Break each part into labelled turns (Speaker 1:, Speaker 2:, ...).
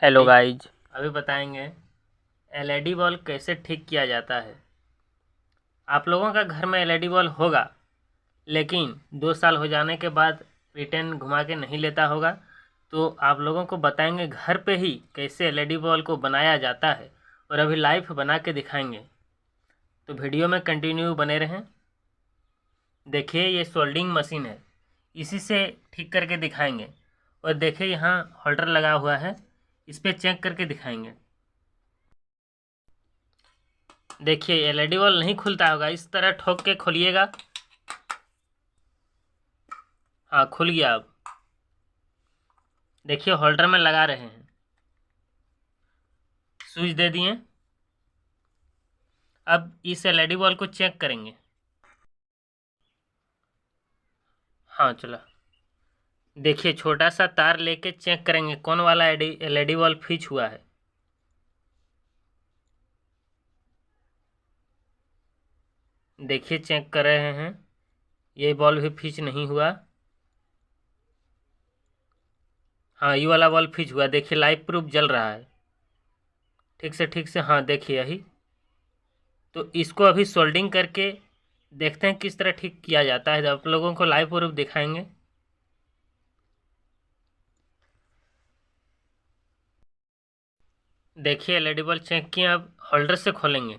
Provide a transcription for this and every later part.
Speaker 1: Hello guys, अभी बताएंगे LED bulb कैसे ठीक किया जाता है। आप लोगों का घर में एलईडी बल्ब होगा, लेकिन 2 साल हो जाने के बाद रिटर्न घुमा के नहीं लेता होगा। तो आप लोगों को बताएंगे घर पे ही कैसे एलईडी बल्ब को बनाया जाता है, और अभी लाइव बना के दिखाएंगे। तो वीडियो में कंटिन्यू बने रहें। देखिए, ये सोल्डिंग मशीन है, इसी से ठीक करके दिखाएंगे। और देखिए, यहाँ होल्डर लगा हुआ है, इस पर चेक करके दिखाएंगे। देखिए, एलईडी बल्ब नहीं खुलता होगा, इस तरह ठोक के खोलिएगा। हाँ, खुल गया। अब देखिए, होल्डर में लगा रहे हैं, स्विच दे दिए। अब इस एलईडी बल्ब को चेक करेंगे। हाँ, चला। देखिए, छोटा सा तार लेके चेक करेंगे कौन वाला एलईडी बल्ब फिच हुआ है। देखिए, चेक कर रहे हैं, ये बल्ब भी फिच नहीं हुआ। हाँ, ये वाला बल्ब फिच हुआ। देखिए, लाइव प्रूफ जल रहा है। ठीक से। हाँ, देखिए यही। तो इसको अभी सोल्डिंग करके देखते हैं किस तरह ठीक किया जाता है। आप लोगों को लाइव प्रूफ दिखाएंगे। देखिए, एलईडी बल्ब चेक किए, अब होल्डर से खोलेंगे।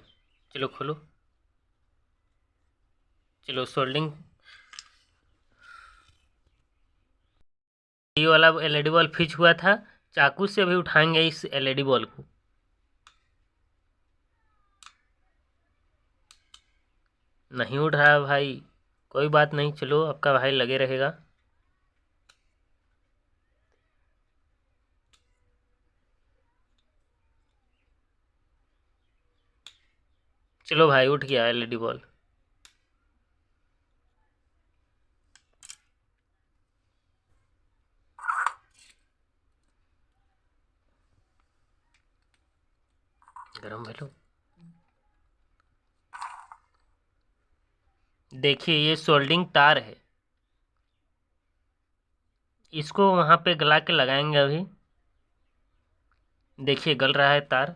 Speaker 1: चलो खोलो। चलो, सोल्डिंग। ये वाला एलईडी बल्ब फिच हुआ था, चाकू से भी उठाएंगे इस एलईडी बल्ब को। नहीं उठ रहा भाई, कोई बात नहीं, चलो आपका भाई लगे रहेगा। चलो भाई, उठ गया एलईडी बल्ब। गरम भलो। देखिए, ये सोल्डिंग तार है, इसको वहां पे गला के लगाएंगे अभी। देखिए, गल रहा है तार।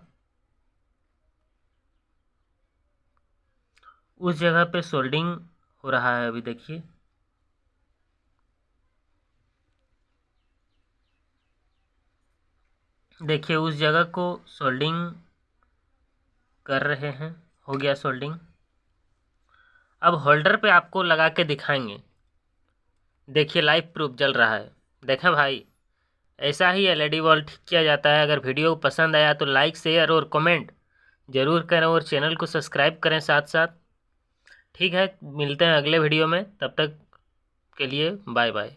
Speaker 1: उस जगह पे सोल्डिंग हो रहा है अभी। देखिए, देखिए उस जगह को सोल्डिंग कर रहे हैं। हो गया सोल्डिंग। अब होल्डर पे आपको लगा के दिखाएंगे। देखिए, लाइव प्रूफ जल रहा है। देखें भाई, ऐसा ही एलईडी बल्ब ठीक किया जाता है। अगर वीडियो पसंद आया तो लाइक, शेयर और कमेंट जरूर करें, और चैनल को सब्सक्राइब करें साथ साथ। ठीक है, मिलते हैं अगले वीडियो में, तब तक के लिए बाय बाय।